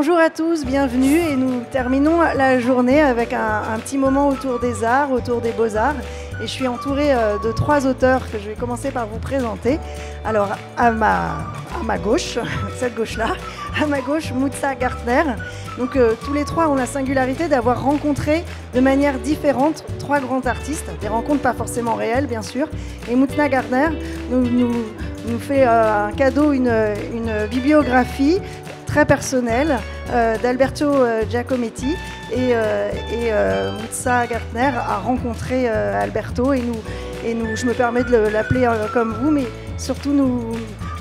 Bonjour à tous, bienvenue et nous terminons la journée avec un petit moment autour des arts, autour des beaux-arts. Et je suis entourée de 3 auteurs que je vais commencer par vous présenter. Alors à ma gauche, cette gauche-là, à ma gauche, Mutsa Gartner. Donc tous les 3 ont la singularité d'avoir rencontré de manière différente 3 grands artistes, des rencontres pas forcément réelles bien sûr. Et Mutsa Gartner nous fait un cadeau, une bibliographie très personnelle d'Alberto Giacometti et Mutsa Gartner a rencontré Alberto et je me permets de l'appeler comme vous, mais surtout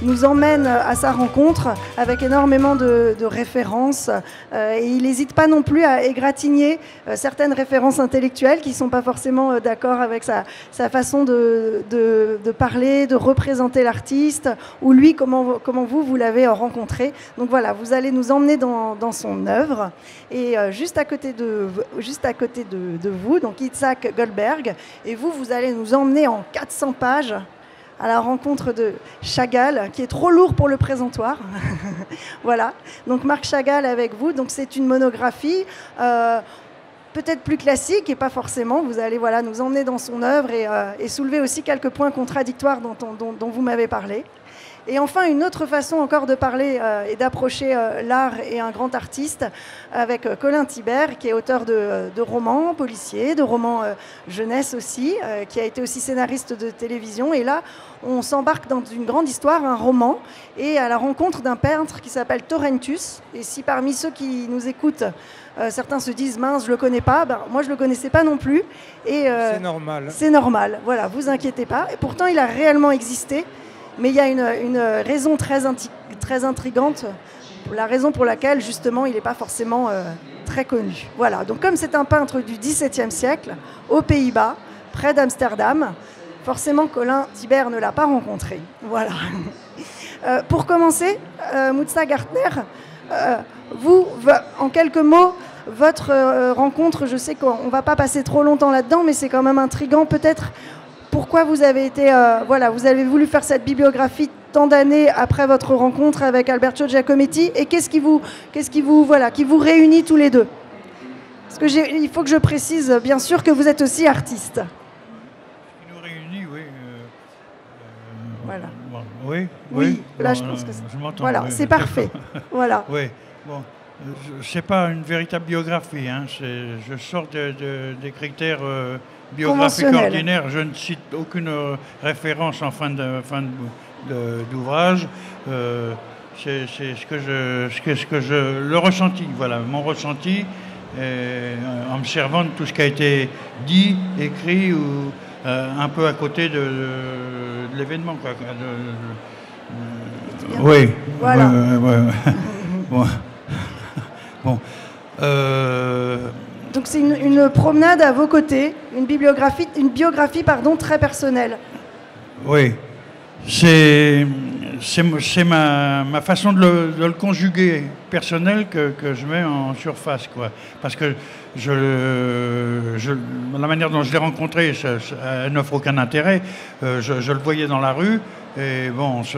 nous emmène à sa rencontre avec énormément de références et il n'hésite pas non plus à égratigner certaines références intellectuelles qui ne sont pas forcément d'accord avec sa façon de parler, de représenter l'artiste ou lui, comment vous l'avez rencontré. Donc voilà, vous allez nous emmener dans son œuvre et juste à côté de vous, donc Itzhak Goldberg, et vous allez nous emmener en 400 pages à la rencontre de Chagall, qui est trop lourd pour le présentoir. Voilà, donc Marc Chagall avec vous. Donc c'est une monographie peut-être plus classique et pas forcément. Vous allez nous emmener dans son œuvre et soulever aussi quelques points contradictoires dont vous m'avez parlé. Et enfin, une autre façon encore de parler et d'approcher l'art et un grand artiste avec Colin Thibert, qui est auteur de romans policiers, de romans jeunesse aussi, qui a été aussi scénariste de télévision. Et là, on s'embarque dans une grande histoire, un roman, et à la rencontre d'un peintre qui s'appelle Torrentus. Et si parmi ceux qui nous écoutent, certains se disent « mince, je ne le connais pas », moi je ne le connaissais pas non plus. C'est normal. C'est normal, voilà, vous inquiétez pas. Et pourtant, il a réellement existé. Mais il y a une raison très intrigante, la raison pour laquelle, justement, il n'est pas forcément très connu. Voilà, donc comme c'est un peintre du XVIIe siècle, aux Pays-Bas, près d'Amsterdam, forcément, Colin Thibert ne l'a pas rencontré. Voilà. Pour commencer, Mutsa Gartner, en quelques mots, votre rencontre, je sais qu'on ne va pas passer trop longtemps là-dedans, mais c'est quand même intriguant, peut-être. Pourquoi vous avez vous avez voulu faire cette bibliographie tant d'années après votre rencontre avec Alberto Giacometti et qu'est-ce qui vous réunit tous les deux? Parce que il faut que je précise bien sûr que vous êtes aussi artiste. Ce qui nous réunit, oui. Voilà. Oui. Là, bon, je pense que je m'entends. Voilà, oui, c'est parfait. Voilà. Oui. Bon, c'est pas une véritable biographie. Hein. Je sors des critères biographiques ordinaires. Je ne cite aucune référence en fin d'ouvrage. C'est ce que le ressenti. Voilà, mon ressenti. En me servant de tout ce qui a été dit, écrit ou un peu à côté de l'événement. Oui. Voilà. Bon. Donc c'est une promenade à vos côtés, une biographie très personnelle. Oui. C'est ma façon de le conjuguer personnel que je mets en surface, quoi. Parce que la manière dont je l'ai rencontré, elle n'offre aucun intérêt. Je le voyais dans la rue et bon, on se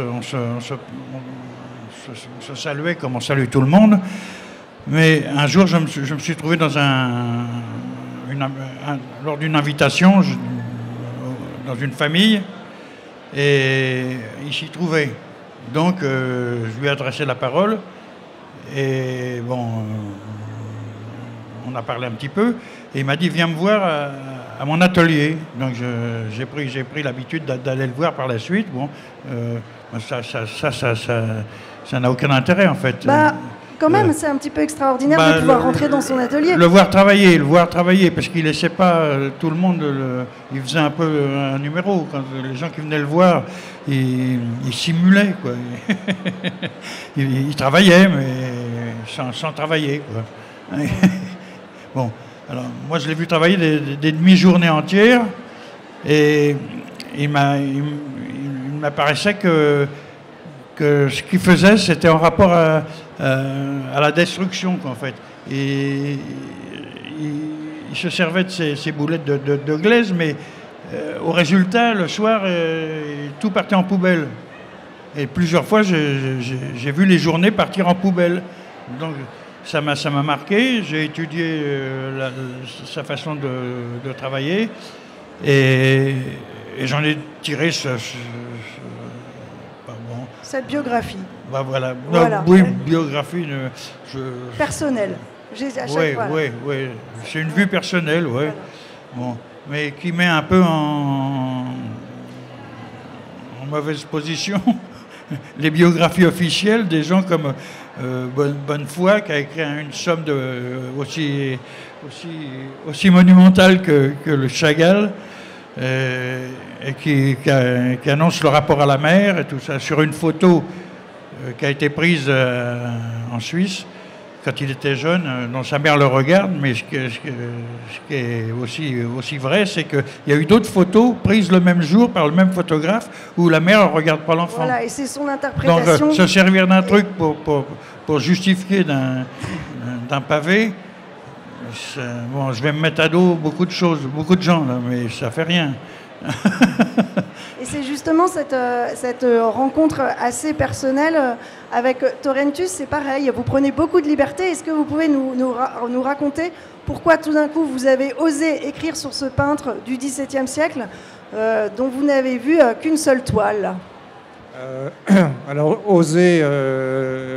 saluait comme on salue tout le monde. Mais un jour, je me suis trouvé lors d'une invitation dans une famille et il s'y trouvait. Donc, je lui ai adressé la parole et bon, on a parlé un petit peu et il m'a dit « Viens me voir à mon atelier ». Donc, j'ai pris l'habitude d'aller le voir par la suite. Bon, ça n'a aucun intérêt en fait. Quand même, c'est un petit peu extraordinaire de pouvoir rentrer dans son atelier. Le voir travailler, parce qu'il ne laissait pas tout le monde. Il faisait un peu un numéro. Quand les gens qui venaient le voir, il simulait, quoi. il travaillait, mais sans travailler, quoi. Bon, alors moi je l'ai vu travailler des demi-journées entières, et il m'apparaissait que ce qu'il faisait, c'était en rapport à la destruction, quoi, en fait. Et il se servait de ces boulettes de glaise, mais au résultat, le soir, tout partait en poubelle. Et plusieurs fois, j'ai vu les journées partir en poubelle. Donc, ça m'a marqué. J'ai étudié sa façon de travailler et j'en ai tiré cette biographie. Bah voilà. Oui, biographie personnelle. Oui. C'est une vue personnelle, oui. Voilà. Bon, mais qui met un peu en mauvaise position les biographies officielles des gens comme Bonnefoy, qui a écrit une somme aussi monumentale que le Chagall, et qui annonce le rapport à la mer et tout ça sur une photo qui a été prise en Suisse quand il était jeune, dont sa mère le regarde, mais ce qui est aussi vrai, c'est qu'il y a eu d'autres photos prises le même jour par le même photographe où la mère ne regarde pas l'enfant. Voilà, et c'est son interprétation. Donc, se servir d'un truc pour justifier d'un pavé, bon, je vais me mettre à dos beaucoup de choses, beaucoup de gens, là, mais ça fait rien. Et c'est justement cette rencontre assez personnelle avec Torrentius, c'est pareil, vous prenez beaucoup de liberté. Est-ce que vous pouvez nous raconter pourquoi tout d'un coup vous avez osé écrire sur ce peintre du XVIIe siècle dont vous n'avez vu qu'une seule toile? Alors, oser,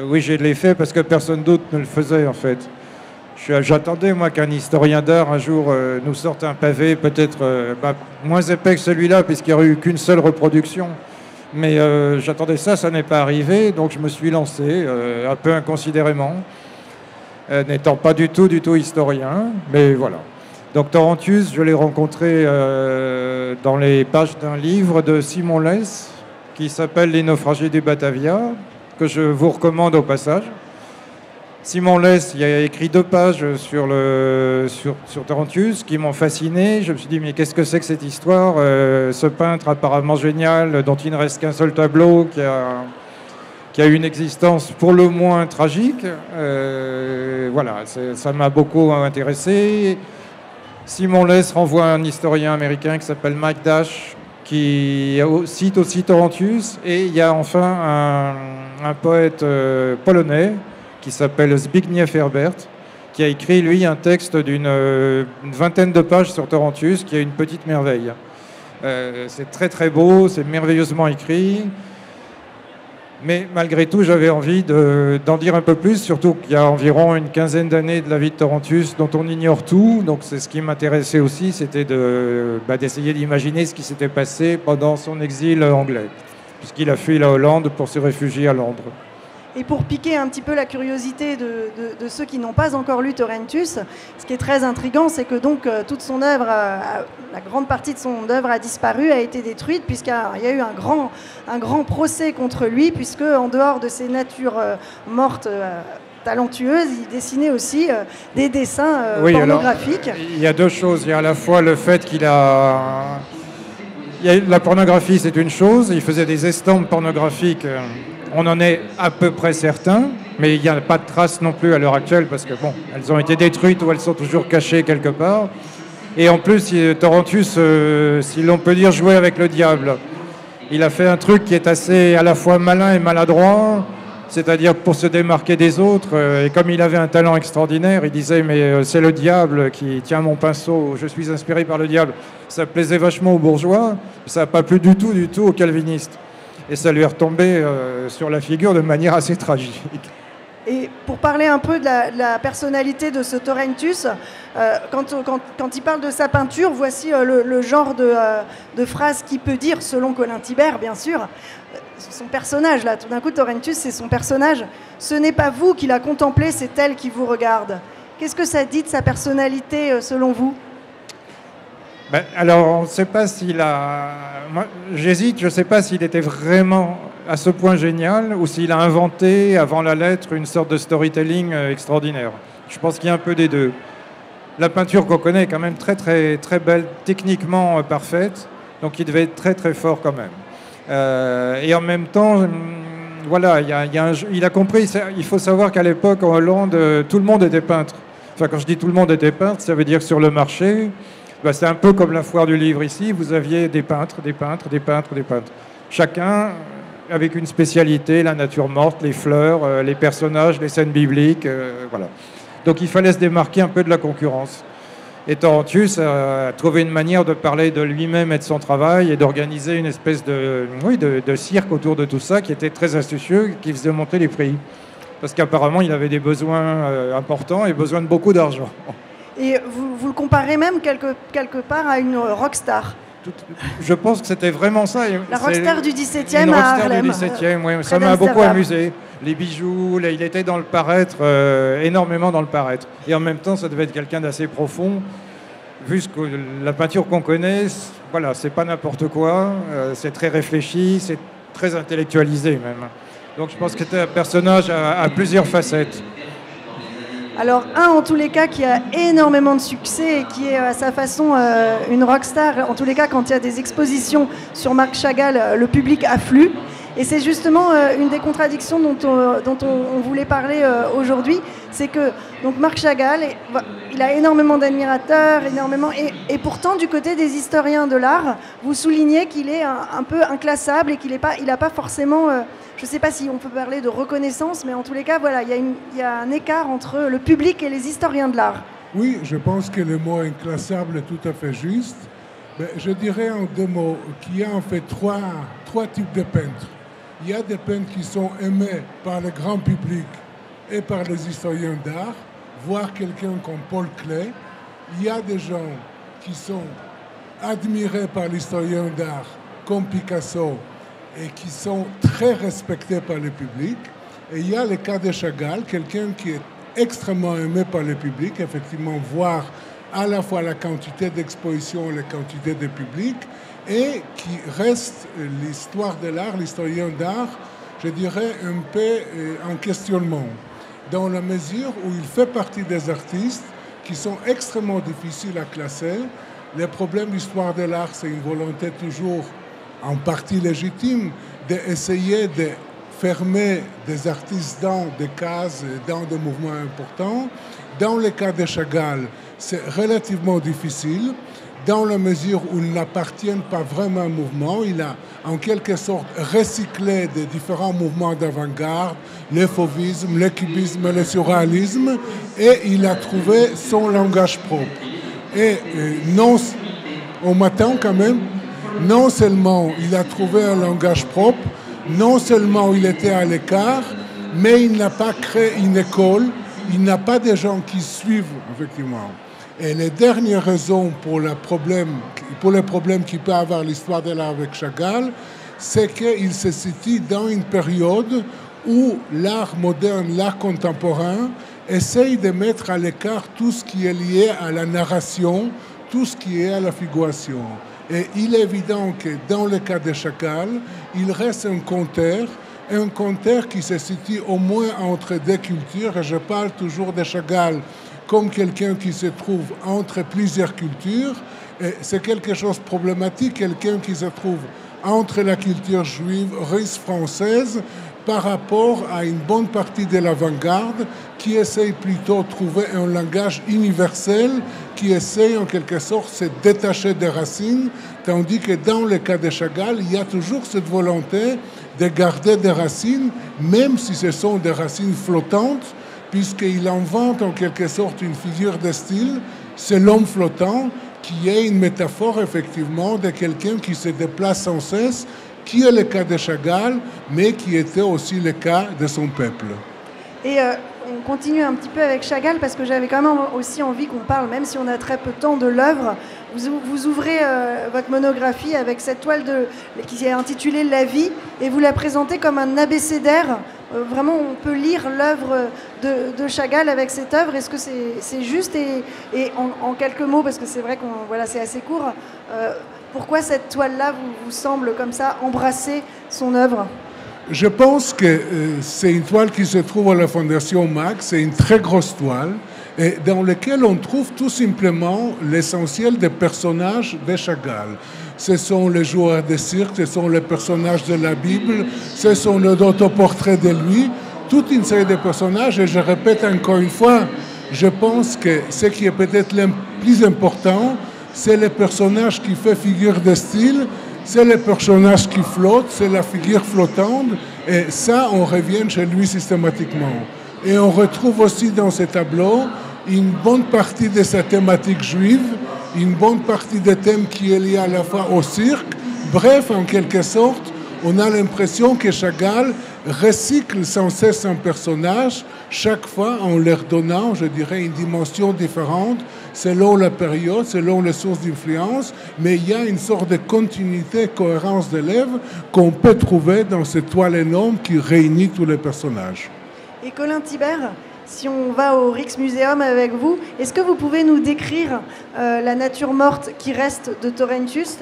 oui, je l'ai fait parce que personne d'autre ne le faisait en fait. J'attendais, moi, qu'un historien d'art, un jour, nous sorte un pavé, peut-être moins épais que celui-là, puisqu'il n'y aurait eu qu'une seule reproduction. Mais j'attendais ça n'est pas arrivé, donc je me suis lancé, un peu inconsidérément, n'étant pas du tout historien, mais voilà. Donc Torrentius, je l'ai rencontré dans les pages d'un livre de Simon Less, qui s'appelle « Les naufragés du Batavia », que je vous recommande au passage. Simon Less, il a écrit 2 pages sur Torrentius qui m'ont fasciné. Je me suis dit, mais qu'est-ce que c'est que cette histoire, ce peintre apparemment génial, dont il ne reste qu'un seul tableau, qui a une existence pour le moins tragique. Voilà, ça m'a beaucoup intéressé. Simon Less renvoie un historien américain qui s'appelle Mike Dash, qui cite aussi Torrentius. Et il y a enfin un poète polonais, qui s'appelle Zbigniew Herbert, qui a écrit, lui, un texte d'une vingtaine de pages sur Torrentius, qui est une petite merveille. C'est très très beau, c'est merveilleusement écrit, mais malgré tout, j'avais envie d'en dire un peu plus, surtout qu'il y a environ une quinzaine d'années de la vie de Torrentius dont on ignore tout, donc c'est ce qui m'intéressait aussi, c'était d'essayer d'imaginer ce qui s'était passé pendant son exil anglais, puisqu'il a fui la Hollande pour se réfugier à Londres. Et pour piquer un petit peu la curiosité de ceux qui n'ont pas encore lu Torrentius, ce qui est très intriguant, c'est que donc toute son œuvre, la grande partie de son œuvre a disparu, a été détruite, puisqu'il y a eu un grand procès contre lui, puisque en dehors de ses natures mortes talentueuses, il dessinait aussi des dessins pornographiques. Alors, il y a 2 choses. Il y a à la fois le fait la pornographie, c'est une chose. Il faisait des estampes pornographiques. On en est à peu près certain, mais il n'y a pas de traces non plus à l'heure actuelle, parce que bon, elles ont été détruites ou elles sont toujours cachées quelque part. Et en plus, Torrentius, si l'on peut dire, jouait avec le diable. Il a fait un truc qui est assez à la fois malin et maladroit, c'est-à-dire pour se démarquer des autres. Et comme il avait un talent extraordinaire, il disait, mais c'est le diable qui tient mon pinceau, je suis inspiré par le diable. Ça plaisait vachement aux bourgeois, ça n'a pas plu du tout aux calvinistes. Et ça lui est retombé sur la figure de manière assez tragique. Et pour parler un peu de la personnalité de ce Torrentius, quand il parle de sa peinture, voici le genre de phrase qu'il peut dire, selon Colin Thibert, bien sûr. Son personnage, là, tout d'un coup, Torrentius, c'est son personnage. Ce n'est pas vous qui la contemplez, c'est elle qui vous regarde. Qu'est-ce que ça dit de sa personnalité, selon vous ? Alors, on ne sait pas s'il a... Moi, j'hésite, je ne sais pas s'il était vraiment à ce point génial ou s'il a inventé, avant la lettre, une sorte de storytelling extraordinaire. Je pense qu'il y a un peu des deux. La peinture qu'on connaît est quand même très, très, très belle, techniquement parfaite, donc il devait être très, très fort quand même. Et en même temps, voilà, il a compris, il faut savoir qu'à l'époque, en Hollande, tout le monde était peintre. Enfin, quand je dis tout le monde était peintre, ça veut dire que sur le marché... c'est un peu comme la foire du livre ici, vous aviez des peintres. Chacun avec une spécialité, la nature morte, les fleurs, les personnages, les scènes bibliques, voilà. Donc il fallait se démarquer un peu de la concurrence. Et Torrentius a trouvé une manière de parler de lui-même et de son travail et d'organiser une espèce de cirque autour de tout ça qui était très astucieux, qui faisait monter les prix. Parce qu'apparemment, il avait des besoins importants et besoin de beaucoup d'argent. Et vous le comparez même quelque part à une rockstar. Je pense que c'était vraiment ça. La rockstar du 17e à Harlem. Du 17e, oui. Ça m'a beaucoup amusé. Les bijoux, il était dans le paraître, énormément dans le paraître. Et en même temps, ça devait être quelqu'un d'assez profond. Vu la peinture qu'on connaît, voilà, c'est pas n'importe quoi. C'est très réfléchi, c'est très intellectualisé même. Donc je pense que c'était un personnage à plusieurs facettes. Alors, en tous les cas, qui a énormément de succès et qui est à sa façon une rockstar. En tous les cas, quand il y a des expositions sur Marc Chagall, le public afflue. Et c'est justement une des contradictions dont on voulait parler aujourd'hui. C'est que donc Marc Chagall, il a énormément d'admirateurs, et pourtant, du côté des historiens de l'art, vous soulignez qu'il est un peu inclassable et qu'il n'a pas forcément... je ne sais pas si on peut parler de reconnaissance, mais en tous les cas, voilà, il y a un écart entre le public et les historiens de l'art. Oui, je pense que le mot inclassable est tout à fait juste. Mais je dirais en deux mots qu'il y a en fait trois types de peintres. Il y a des peintres qui sont aimés par le grand public et par les historiens d'art, voire quelqu'un comme Paul Klee. Il y a des gens qui sont admirés par l'historien d'art, comme Picasso, et qui sont très respectés par le public. Et il y a le cas de Chagall, quelqu'un qui est extrêmement aimé par le public, effectivement, voir à la fois la quantité d'expositions et la quantité de public, et qui reste l'histoire de l'art, l'historien d'art, je dirais, un peu en questionnement, dans la mesure où il fait partie des artistes qui sont extrêmement difficiles à classer. Le problème d'histoire de l'art, c'est une volonté toujours en partie légitime, d'essayer de fermer des artistes dans des cases, dans des mouvements importants. Dans le cas de Chagall, c'est relativement difficile, dans la mesure où il n'appartient pas vraiment à un mouvement. Il a en quelque sorte recyclé des différents mouvements d'avant-garde, le fauvisme, le cubisme, le surréalisme, et il a trouvé son langage propre. Et non, on m'attend quand même. Non seulement il a trouvé un langage propre, non seulement il était à l'écart, mais il n'a pas créé une école, il n'a pas de gens qui suivent, effectivement. Et les dernières raisons pour les problèmes qu'il peut avoir l'histoire de l'art avec Chagall, c'est qu'il se situe dans une période où l'art moderne, l'art contemporain, essaye de mettre à l'écart tout ce qui est lié à la narration, tout ce qui est à la figuration. Et il est évident que dans le cas de Chagall, il reste un conteur qui se situe au moins entre deux cultures, et je parle toujours de Chagall comme quelqu'un qui se trouve entre plusieurs cultures, et c'est quelque chose de problématique, quelqu'un qui se trouve entre la culture juive, russe, française, par rapport à une bonne partie de l'avant-garde qui essaye plutôt de trouver un langage universel, qui essaye en quelque sorte de se détacher des racines, tandis que dans le cas de Chagall, il y a toujours cette volonté de garder des racines, même si ce sont des racines flottantes, puisqu'il invente en quelque sorte une figure de style, c'est l'homme flottant, qui est une métaphore effectivement de quelqu'un qui se déplace sans cesse, qui est le cas de Chagall, mais qui était aussi le cas de son peuple. Et on continue un petit peu avec Chagall, parce que j'avais quand même aussi envie qu'on parle, même si on a très peu de temps, de l'œuvre. Vous ouvrez votre monographie avec cette toile qui est intitulée « La vie », et vous la présentez comme un abécédaire. Vraiment, on peut lire l'œuvre de Chagall avec cette œuvre. Est-ce que c'est juste, et en quelques mots, parce que c'est vrai que c'est assez court, pourquoi cette toile-là vous semble comme ça embrasser son œuvre ? Je pense que c'est une toile qui se trouve à la Fondation Max, c'est une très grosse toile, et dans laquelle on trouve tout simplement l'essentiel des personnages de Chagall. Ce sont les joueurs de cirque, ce sont les personnages de la Bible, ce sont les autoportraits de lui, toute une série de personnages, et je répète encore une fois, je pense que ce qui est peut-être le plus important, c'est le personnage qui fait figure de style c'est le personnage qui flotte, c'est la figure flottante, et ça, on revient chez lui systématiquement. Et on retrouve aussi dans ces tableaux une bonne partie de sa thématique juive, une bonne partie des thèmes qui est lié à la fois au cirque. Bref, en quelque sorte, on a l'impression que Chagall recycle sans cesse un personnage, chaque fois en leur donnant, je dirais, une dimension différente selon la période, selon les sources d'influence, mais il y a une sorte de continuité, cohérence de l'œuvre qu'on peut trouver dans cette toile énorme qui réunit tous les personnages. Et Colin Thibert, si on va au Rijksmuseum avec vous, est-ce que vous pouvez nous décrire la nature morte qui reste de Torrentius,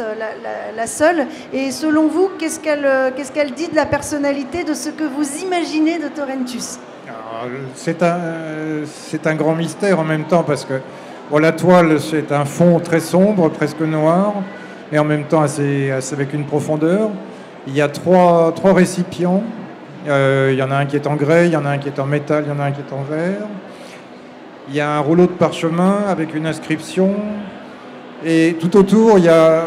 la seule, et selon vous, qu'est-ce qu'elle dit de la personnalité, de ce que vous imaginez de Torrentius? C'est un grand mystère en même temps, parce que bon, la toile, c'est un fond très sombre, presque noir, et en même temps avec une profondeur. Il y a trois récipients. Il y en a un qui est en grès, il y en a un qui est en métal, il y en a un qui est en verre. Il y a un rouleau de parchemin avec une inscription. Et tout autour, il y a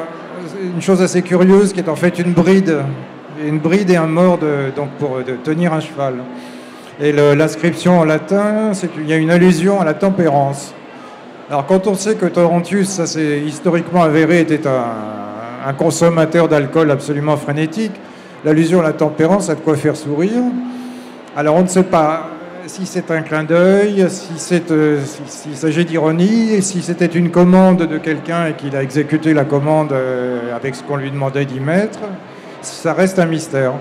une chose assez curieuse qui est en fait une bride et un mors pour tenir un cheval. Et l'inscription en latin, il y a une allusion à la tempérance. Alors quand on sait que Torrentius, ça c'est historiquement avéré, était un consommateur d'alcool absolument frénétique, l'allusion à la tempérance a de quoi faire sourire. Alors on ne sait pas si c'est un clin d'œil, s'il s'agit d'ironie, si c'était une commande de quelqu'un et qu'il a exécuté la commande avec ce qu'on lui demandait d'y mettre. Ça reste un mystère.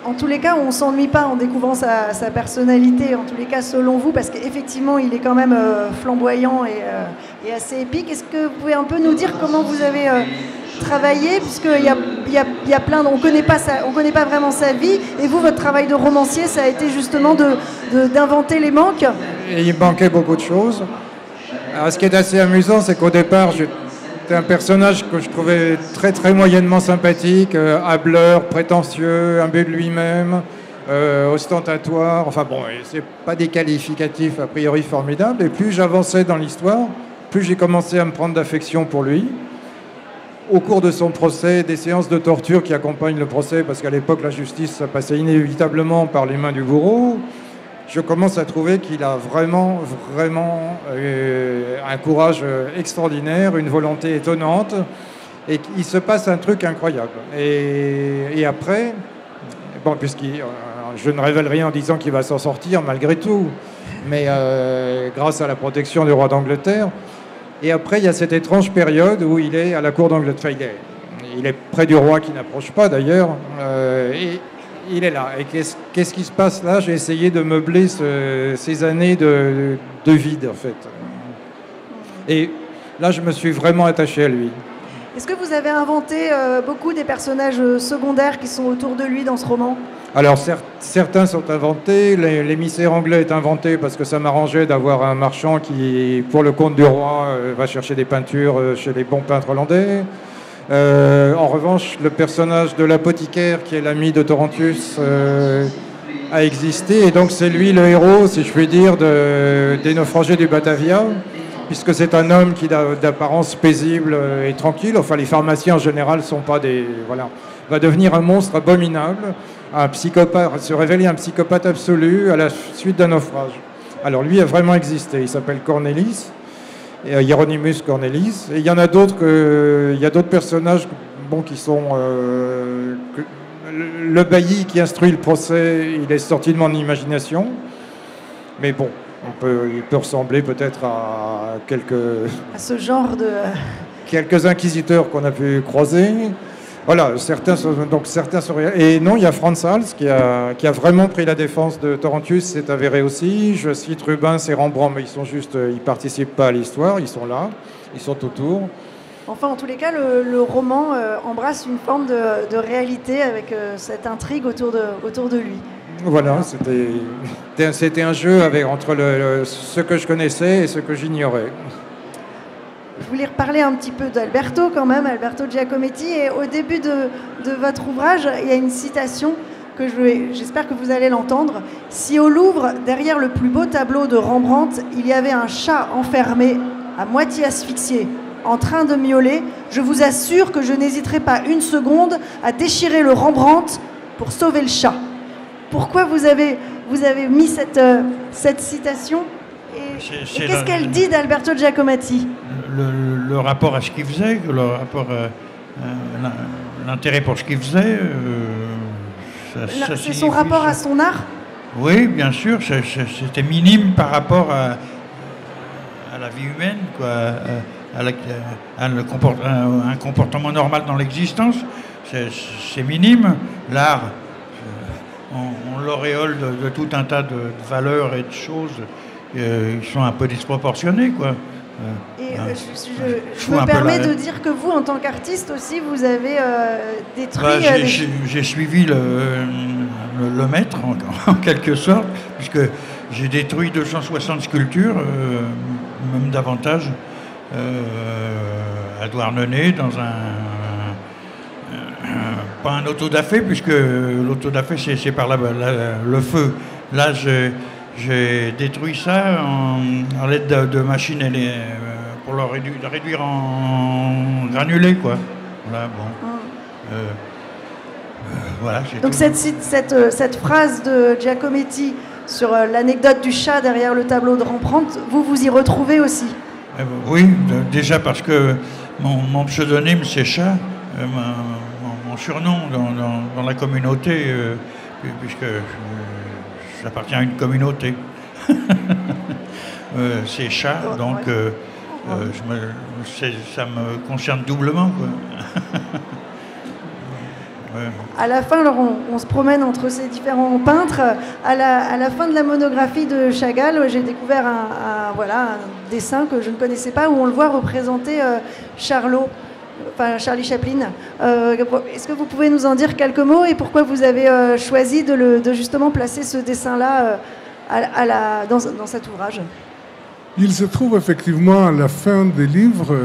En tous les cas, on ne s'ennuie pas en découvrant sa personnalité, en tous les cas selon vous, parce qu'effectivement il est quand même flamboyant et assez épique. Est-ce que vous pouvez un peu nous dire comment vous avez travaillé, puisqu'il y a plein, on connaît pas vraiment sa vie, et vous, votre travail de romancier, ça a été justement d'inventer les manques. Et il manquait beaucoup de choses. Alors ce qui est assez amusant, c'est qu'au départ, c'était un personnage que je trouvais très très moyennement sympathique, hâbleur, prétentieux, imbu de lui-même, ostentatoire, enfin bon, c'est pas des qualificatifs a priori formidables, et plus j'avançais dans l'histoire, plus j'ai commencé à me prendre d'affection pour lui. Au cours de son procès, des séances de torture qui accompagnent le procès, parce qu'à l'époque, la justice, ça passait inévitablement par les mains du bourreau, je commence à trouver qu'il a vraiment un courage extraordinaire, une volonté étonnante, et qu'il se passe un truc incroyable. Et après, bon, je ne révèle rien en disant qu'il va s'en sortir malgré tout, mais grâce à la protection du roi d'Angleterre. Et après, il y a cette étrange période où il est à la cour d'Angleterre. Il est près du roi qui n'approche pas d'ailleurs. Et il est là. Et qu'est-ce qui se passe là? J'ai essayé de meubler ces années de vide, en fait. Et là, je me suis vraiment attaché à lui. Est-ce que vous avez inventé beaucoup des personnages secondaires qui sont autour de lui dans ce roman? Alors, certains sont inventés. L'émissaire anglais est inventé parce que ça m'arrangeait d'avoir un marchand qui, pour le compte du roi, va chercher des peintures chez les bons peintres hollandais. En revanche, le personnage de l'apothicaire, qui est l'ami de Torrentius, a existé. Et donc, c'est lui le héros, si je puis dire, des naufragés du Batavia, puisque c'est un homme qui d'apparence paisible et tranquille. Enfin, les pharmaciens en général ne sont pas des... Voilà. Va devenir un monstre abominable, un psychopathe, se révéler un psychopathe absolu à la suite d'un naufrage. Alors lui a vraiment existé, il s'appelle Cornelis, Hieronymus Cornelis, et il y en a d'autres il y a d'autres personnages qui sont... le bailli qui instruit le procès, il est sorti de mon imagination, mais bon, il peut ressembler peut-être à ce genre de... quelques inquisiteurs qu'on a pu croiser. Voilà, certains sont réels. Et non, il y a Franz Hals qui a vraiment pris la défense de Torrentius, c'est avéré aussi. Je cite Rubens et Rembrandt, mais ils participent pas à l'histoire, ils sont là, ils sont autour. Enfin, en tous les cas, le roman embrasse une forme de réalité avec cette intrigue autour de lui. Voilà, c'était un jeu entre ce que je connaissais et ce que j'ignorais. Je voulais reparler un petit peu d'Alberto quand même, Alberto Giacometti. Et au début de votre ouvrage, il y a une citation que j'espère que vous allez l'entendre. « Si au Louvre, derrière le plus beau tableau de Rembrandt, il y avait un chat enfermé, à moitié asphyxié, en train de miauler, je vous assure que je n'hésiterai pas une seconde à déchirer le Rembrandt pour sauver le chat. Pourquoi vous avez mis cette citation et qu'est-ce qu'elle dit d'Alberto Giacometti? Le rapport à ce qu'il faisait, le rapport l'intérêt pour ce qu'il faisait. C'est son rapport à son art? Oui, bien sûr, c'était minime par rapport à la vie humaine, quoi, un comportement normal dans l'existence. C'est minime. L'art, on l'auréole de tout un tas de valeurs et de choses qui sont un peu disproportionnées, quoi. Et je me permets de dire que vous, en tant qu'artiste aussi, vous avez détruit... J'ai suivi le maître, en quelque sorte, puisque j'ai détruit 260 sculptures, même davantage, à Douarnenez, dans pas un autodafé, puisque l'autodafé, c'est par le feu. Là, j'ai détruit ça en l'aide de machines pour le réduire en granulés, quoi. Voilà, bon. Voilà, donc cette phrase de Giacometti sur l'anecdote du chat derrière le tableau de Rembrandt, vous y retrouvez aussi? Oui, déjà parce que mon pseudonyme c'est Chat, mon surnom dans la communauté, puisque j'appartiens à une communauté. C'est Chat, donc ça me concerne doublement, quoi. Ouais. À la fin, alors on se promène entre ces différents peintres. À la fin de la monographie de Chagall, j'ai découvert un dessin que je ne connaissais pas, où on le voit représenter Charlie Chaplin. Est-ce que vous pouvez nous en dire quelques mots et pourquoi vous avez choisi de justement placer ce dessin-là dans cet ouvrage? Il se trouve effectivement à la fin du livre,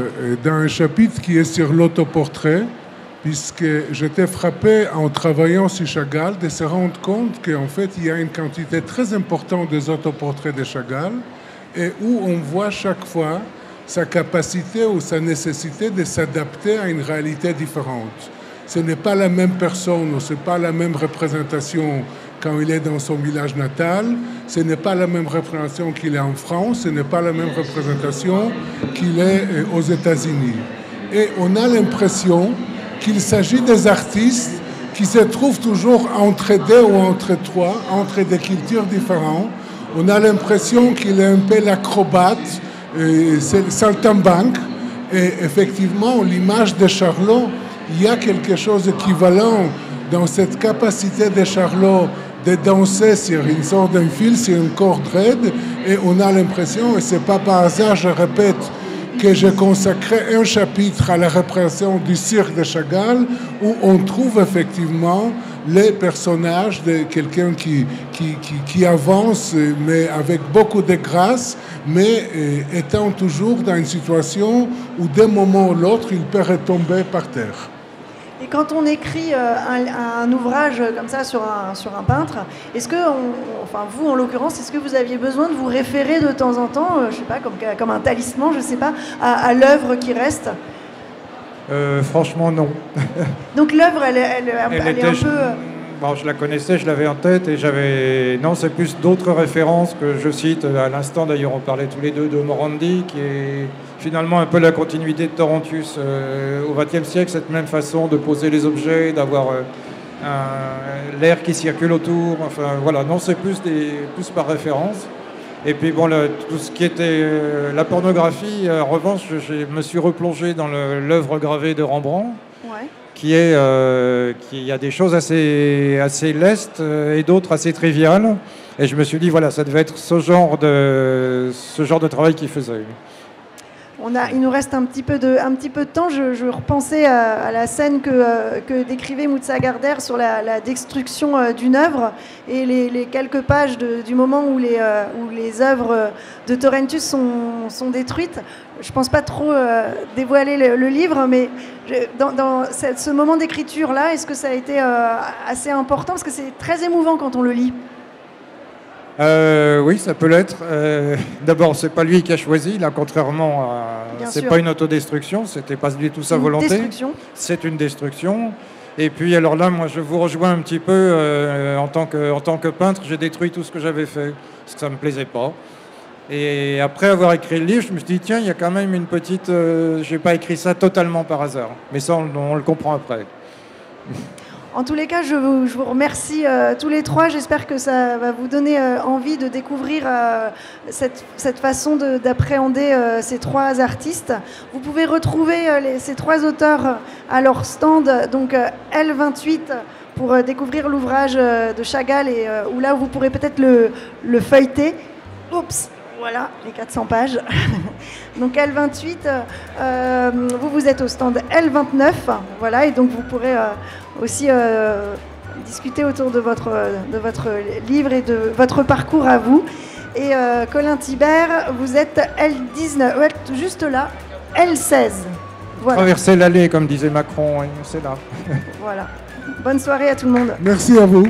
dans un chapitre qui est sur l'autoportrait, puisque j'étais frappé en travaillant sur Chagall de se rendre compte qu'en fait il y a une quantité très importante des autoportraits de Chagall et où on voit chaque fois sa capacité ou sa nécessité de s'adapter à une réalité différente. Ce n'est pas la même personne ou ce n'est pas la même représentation quand il est dans son village natal, ce n'est pas la même représentation qu'il est en France, ce n'est pas la même représentation qu'il est aux États-Unis. Et on a l'impression qu'il s'agit des artistes qui se trouvent toujours entre deux ou entre trois, entre des cultures différentes. On a l'impression qu'il est un peu l'acrobate, saltimbanque. Et effectivement, l'image de Charlot, il y a quelque chose d'équivalent dans cette capacité de Charlot de danser sur une sorte d'un fil, sur une corde raide. Et on a l'impression, et ce n'est pas par hasard, je répète, que j'ai consacré un chapitre à la représentation du cirque de Chagall, où on trouve effectivement les personnages de quelqu'un qui avance, mais avec beaucoup de grâce, mais étant toujours dans une situation où d'un moment ou l'autre, il peut retomber par terre. Et quand on écrit un ouvrage comme ça sur un peintre, est-ce que, vous en l'occurrence, est-ce que vous aviez besoin de vous référer de temps en temps, je sais pas, comme un talisman, je sais pas, à l'œuvre qui reste? Franchement, non. Donc l'œuvre, elle est un peu... Bon, je la connaissais, je l'avais en tête et j'avais... Non, c'est plus d'autres références que je cite à l'instant. D'ailleurs, on parlait tous les deux de Morandi, qui est finalement un peu la continuité de Torontius au XXe siècle, cette même façon de poser les objets, d'avoir l'air qui circule autour. Enfin, voilà, non, c'est plus par référence. Et puis, bon, tout ce qui était la pornographie, en revanche, je me suis replongé dans l'œuvre gravée de Rembrandt. Ouais. Qui a des choses assez lestes et d'autres assez triviales. Et je me suis dit, voilà, ça devait être ce genre de travail qu'il faisait. Il nous reste un petit peu de temps. Je repensais à la scène que décrivait Moussa Gardère sur la destruction d'une œuvre et les quelques pages du moment où les œuvres de Torentus sont détruites. Je ne pense pas trop dévoiler le livre, mais dans ce moment d'écriture-là, est-ce que ça a été assez important? Parce que c'est très émouvant quand on le lit. Oui, ça peut l'être. D'abord, c'est pas lui qui a choisi, là, contrairement à... C'est pas une autodestruction, c'était pas du tout sa volonté. C'est une destruction. Et puis, alors là, moi, je vous rejoins un petit peu. En tant que peintre, j'ai détruit tout ce que j'avais fait, parce que ça me plaisait pas. Et après avoir écrit le livre, je me suis dit, tiens, il y a quand même une petite... j'ai pas écrit ça totalement par hasard. Mais ça, on le comprend après. En tous les cas, je vous remercie tous les trois. J'espère que ça va vous donner envie de découvrir cette façon d'appréhender ces trois artistes. Vous pouvez retrouver ces trois auteurs à leur stand, donc L28, pour découvrir l'ouvrage de Chagall, et où là, vous pourrez peut-être le feuilleter. Oups, voilà, les 400 pages. Donc L28, vous êtes au stand L29, voilà, et donc vous pourrez aussi discuter autour de votre livre et de votre parcours à vous. Et Colin Thibert, vous êtes L19, ouais, juste là, L16. Voilà. Traverser l'allée, comme disait Macron, c'est là. Voilà. Bonne soirée à tout le monde. Merci à vous.